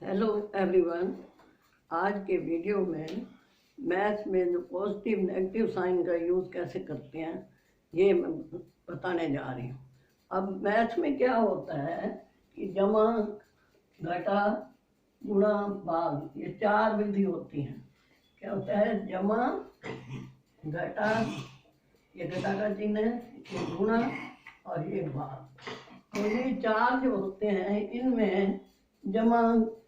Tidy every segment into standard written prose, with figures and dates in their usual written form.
Hello everyone. आज के video में मैथ्स में जो पॉजिटिव नेगेटिव साइन का यूज़ कैसे करते हैं ये मैं बताने जा रही हूँ। अब मैथ्स में क्या होता है कि जमा, घटा, गुणा, भाग, ये चार विधि होती हैं। क्या होता है? जमा, घटा, ये घटा का चिन्ह है, ये गुणा और ये भाग। तो ये चार जो होते हैं इनमें जमा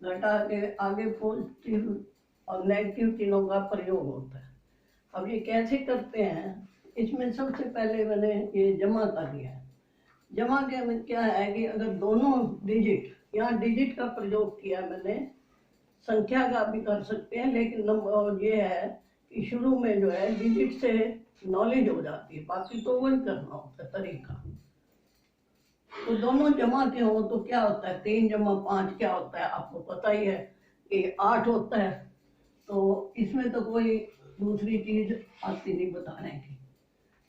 घटा के आगे पॉजिटिव और नेगेटिव चिन्हों का प्रयोग होता है। अब ये कैसे करते हैं? इसमें सबसे पहले मैंने ये जमा का लिया है। जमा के में क्या है कि अगर दोनों डिजिट, यहाँ डिजिट का प्रयोग किया मैंने, संख्या का भी कर सकते हैं, लेकिन नंबर ये है कि शुरू में जो है डिजिट से नॉलेज हो जाती है, बाकी तो वही करना होता है तरीका। तो दोनों जमा के हो तो क्या होता है? 3 जमा 5 क्या होता है आपको पता ही है कि 8 होता है। तो इसमें तो कोई दूसरी चीज आती नहीं बताने की।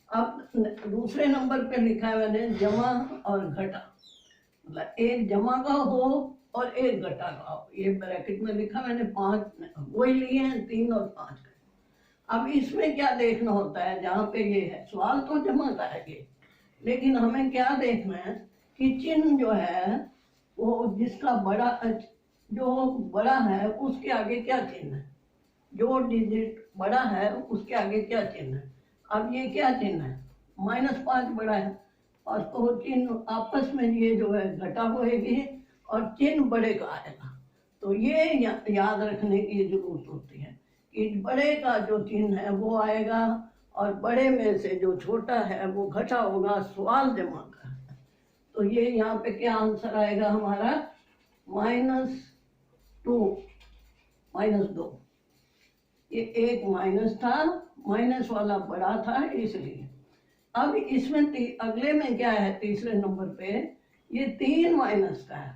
अब दूसरे नंबर पे लिखा है मैंने जमा और घटा, मतलब एक जमा का हो और एक घटा का हो। ये ब्रैकेट में लिखा मैंने 5 वही लिए हैं, 3 और 5 का। अब इसमें क्या देखना होता है? जहाँ पे ये है सवाल तो जमा का है ये, लेकिन हमें क्या देखना है कि चिन्ह जो है वो जिसका बड़ा, जो बड़ा है उसके आगे क्या चिन्ह है, जो डिजिट बड़ा है उसके आगे क्या चिन्ह है। अब ये क्या चिन्ह है? -5 बड़ा है, और तो चिन्ह आपस में ये जो है घटा होएगी और चिन्ह बड़े का आएगा। तो ये याद रखने की जरूरत होती है कि बड़े का जो चिन्ह है वो आएगा और बड़े में से जो छोटा है वो घटा होगा, सवाल जमा का। तो ये यहाँ पे क्या आंसर आएगा हमारा? -2, -2। ये एक माइनस था, माइनस वाला बड़ा था इसलिए। अब इसमें अगले में क्या है? तीसरे नंबर पे ये 3 माइनस का है,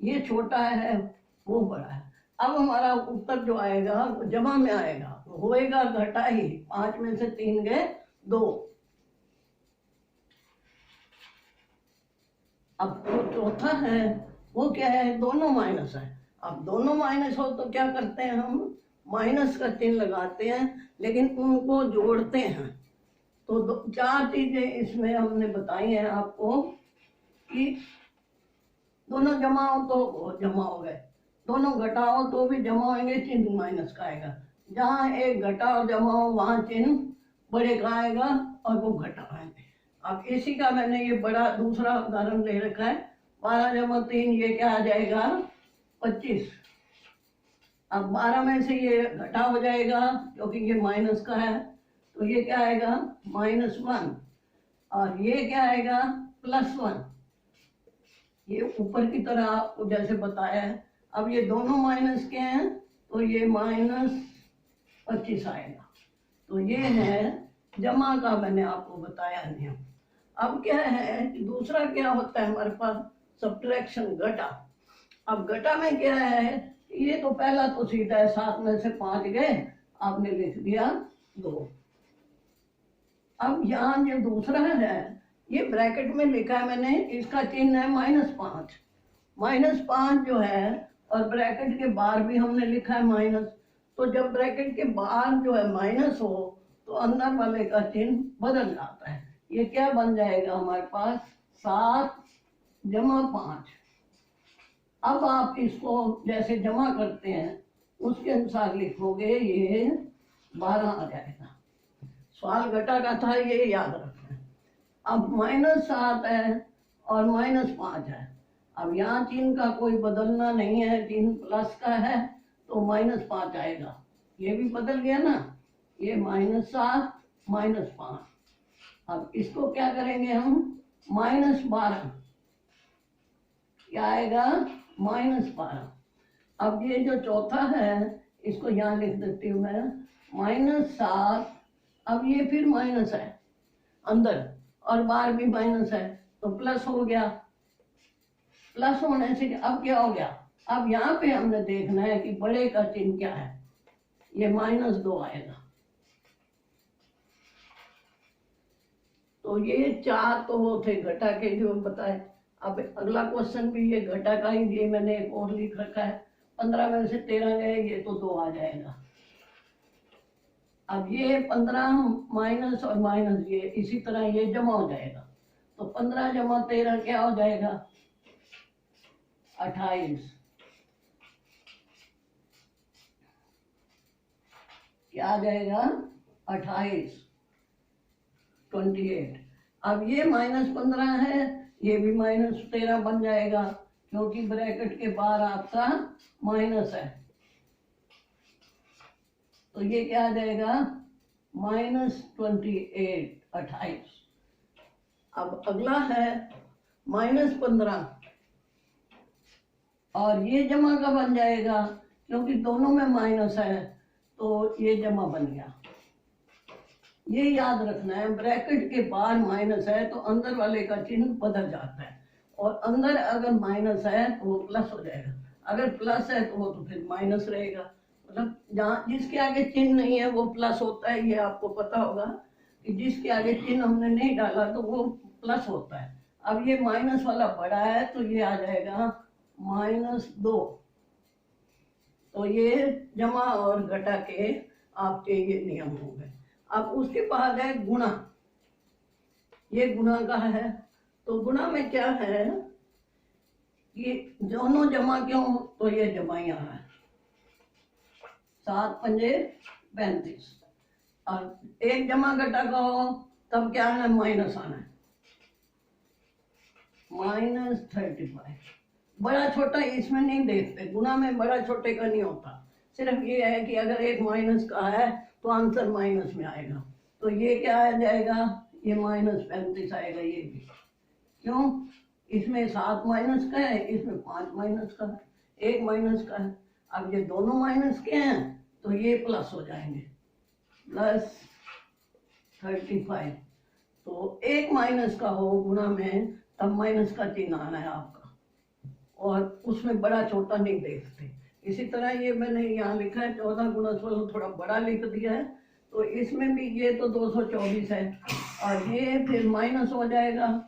ये छोटा है वो बड़ा है। अब हमारा उत्तर जो आएगा वो जमा में आएगा, होएगा घटा ही। 5 में से 3 गए 2। अब जो चौथा है वो क्या है? दोनों माइनस है। अब दोनों माइनस हो तो क्या करते हैं? हम माइनस का चिन्ह लगाते हैं, लेकिन उनको जोड़ते हैं। तो 4 चीजें इसमें हमने बताई हैं आपको कि दोनों जमा हो तो जमा हो गए, दोनों घटा हो तो भी जमा होंगे, चिन्ह माइनस का आएगा। जहाँ एक घटा और जमा हो वहां चिन्ह बड़े का आएगा और वो घटा आएंगे। अब इसी का मैंने ये बड़ा दूसरा उदाहरण ले रखा है। 12 जमा 3 ये क्या आ जाएगा? 25। अब 12 में से ये घटा हो जाएगा क्योंकि ये माइनस का है, तो ये क्या आएगा? -1। और ये क्या आएगा? +1। ये ऊपर की तरह आपको जैसे बताया है। अब ये दोनों माइनस के हैं तो ये -25 आएगा। तो ये है जमा का, मैंने आपको बताया नियम। अब क्या है कि दूसरा क्या होता है हमारे पास? सब्ट्रैक्शन, घटा। अब घटा में क्या है? ये तो पहला तो सीधा है, 7 में से 5 गए, आपने लिख दिया 2। अब यहाँ जो दूसरा है ये ब्रैकेट में लिखा है मैंने, इसका चिन्ह है -5। -5 जो है और ब्रैकेट के बाहर भी हमने लिखा है माइनस। तो जब ब्रैकेट के बाहर जो है माइनस हो तो अंदर वाले का चिन्ह बदल जाता है। ये क्या बन जाएगा हमारे पास? 7 जमा 5। अब आप इसको जैसे जमा करते हैं उसके अनुसार लिखोगे, ये 12 आ जाएगा। सवाल घटा का था, ये याद रखना। अब -7 है और -5 है। अब यहाँ चिन्ह का कोई बदलना नहीं है, चिन्ह प्लस का है तो -5 आएगा। ये भी बदल गया ना, ये -7 -5। अब इसको क्या करेंगे हम? -12 क्या आएगा? -12। अब ये जो चौथा है इसको यहाँ लिख देती हूँ मैं, -7। अब ये फिर माइनस है अंदर और बाहर भी माइनस है तो प्लस हो गया। प्लस होने से अब क्या हो गया? अब यहाँ पे हमने देखना है कि बड़े का चिन्ह क्या है। ये -2 आएगा। तो ये 4 तो वो थे घटा के जो बताए। अब अगला क्वेश्चन भी ये घटा का ही, ये मैंने एक और लिख रखा है। 15 में से 13 गए, ये तो 2 आ जाएगा। अब ये 15 माइनस और माइनस ये इसी तरह ये जमा हो जाएगा, तो 15 जमा 13 क्या हो जाएगा? 28। क्या आ जाएगा? 28, 28। अब ये -15 है, ये भी -13 बन जाएगा, क्योंकि ब्रैकेट के बाहर आपका माइनस है। तो ये क्या आ जाएगा? -28, 28। अब अगला है -15, और ये जमा का बन जाएगा, क्योंकि दोनों में माइनस है, तो ये जमा बन गया। ये याद रखना है, ब्रैकेट के बाहर माइनस है तो अंदर वाले का चिन्ह बदल जाता है, और अंदर अगर माइनस है तो वो प्लस हो जाएगा, अगर प्लस है तो वो तो फिर माइनस रहेगा। मतलब जहाँ जिसके आगे चिन्ह नहीं है वो प्लस होता है, ये आपको पता होगा कि जिसके आगे चिन्ह हमने नहीं डाला तो वो प्लस होता है। अब ये माइनस वाला बड़ा है तो ये आ जाएगा -2। तो ये जमा और घटा के आपके ये नियम हो गए। अब उसके बाद है गुणा, ये गुणा का है। तो गुणा में क्या है कि दोनों जमा क्यों, तो ये जमा यहाँ है, 7 पंजे 35, और एक जमा घटा का हो तब क्या आना है? माइनस आना है, -35। बड़ा छोटा इसमें नहीं देखते, गुणा में बड़ा छोटे का नहीं होता, सिर्फ ये है कि अगर एक माइनस का है तो आंसर माइनस में आएगा। तो ये क्या आ जाएगा? ये -35 आएगा। ये भी क्यों? इसमें 7 माइनस का है, इसमें 5 माइनस का है, 1 माइनस का है। अब ये दोनों माइनस के हैं तो ये प्लस हो जाएंगे, +35। तो एक माइनस का हो गुणा में तब माइनस का चिन्ह आना है आपका, और उसमें बड़ा छोटा नहीं देखते। इसी तरह ये मैंने यहाँ लिखा है 14 गुणा 16, थोड़ा बड़ा लिख दिया है, तो इसमें भी ये तो 224 है, और ये फिर माइनस हो जाएगा,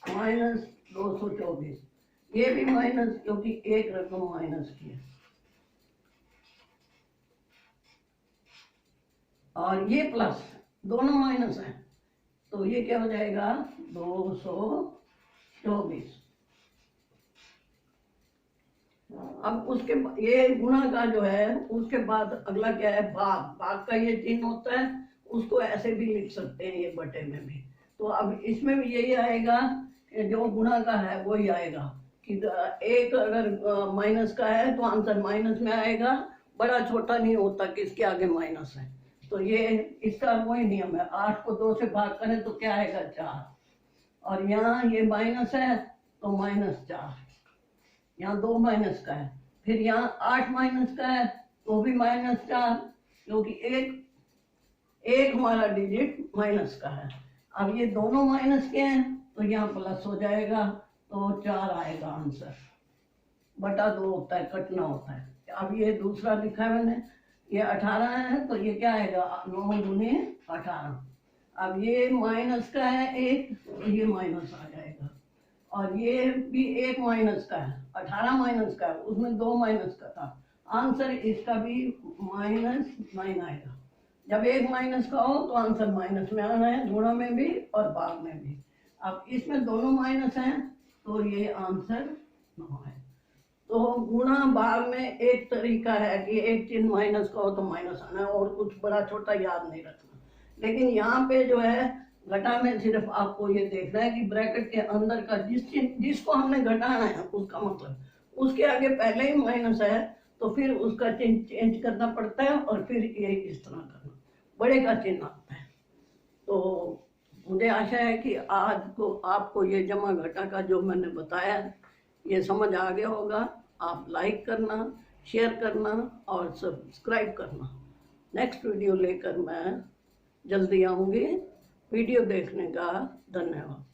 -224। ये भी माइनस, क्योंकि एक रकम माइनस की है, और ये प्लस, दोनों माइनस है, तो ये क्या हो जाएगा? 224। अब उसके ये गुणा का जो है, उसके बाद अगला क्या है? भाग। भाग का ये चिन्ह होता है, उसको ऐसे भी लिख सकते हैं, ये बटे में भी। तो अब इसमें भी यही आएगा कि जो गुणा का है वही आएगा, कि एक अगर माइनस का है तो आंसर माइनस में आएगा, बड़ा छोटा नहीं होता किसके आगे माइनस है। तो ये इसका वही नियम है, 8 को 2 से भाग करें तो क्या आएगा? 4, और यहाँ ये माइनस है तो -4, यहाँ 2 माइनस का है, फिर यहाँ 8 माइनस का है तो भी -4, क्योंकि एक हमारा डिजिट माइनस का है। अब ये दोनों माइनस के हैं तो यहाँ प्लस हो जाएगा, तो 4 आएगा आंसर। बटा 2 होता है, कटना होता है। अब ये दूसरा लिखा है मैंने, ये 18 है तो ये क्या आएगा? 9 दूनी 18। अब ये माइनस का है एक, तो ये माइनस आ जाएगा, और ये भी एक माइनस का है, 18 माइनस का है, उसमें 2 माइनस का था, आंसर इसका भी -9 आएगा। जब एक माइनस का हो तो आंसर माइनस में आना है, गुणा में भी और भाग में भी। अब इसमें दोनों माइनस हैं तो ये आंसर 9 है। तो गुणा भाग में एक तरीका है कि एक चिन्ह माइनस का हो तो माइनस आना है, और कुछ बड़ा छोटा याद नहीं रखना। लेकिन यहाँ पे जो है घटा में सिर्फ आपको ये देखना है कि ब्रैकेट के अंदर का जिसको हमने घटाना है उसका मतलब उसके आगे पहले ही माइनस है, तो फिर उसका चिन्ह चेंज करना पड़ता है, और फिर ये इस तरह करना, बड़े का चिन्ह आता है। तो मुझे आशा है कि आज को आपको ये जमा घटा का जो मैंने बताया ये समझ आ गया होगा। आप लाइक करना, शेयर करना और सब्सक्राइब करना। नेक्स्ट वीडियो लेकर मैं जल्दी आऊँगी। वीडियो देखने का धन्यवाद।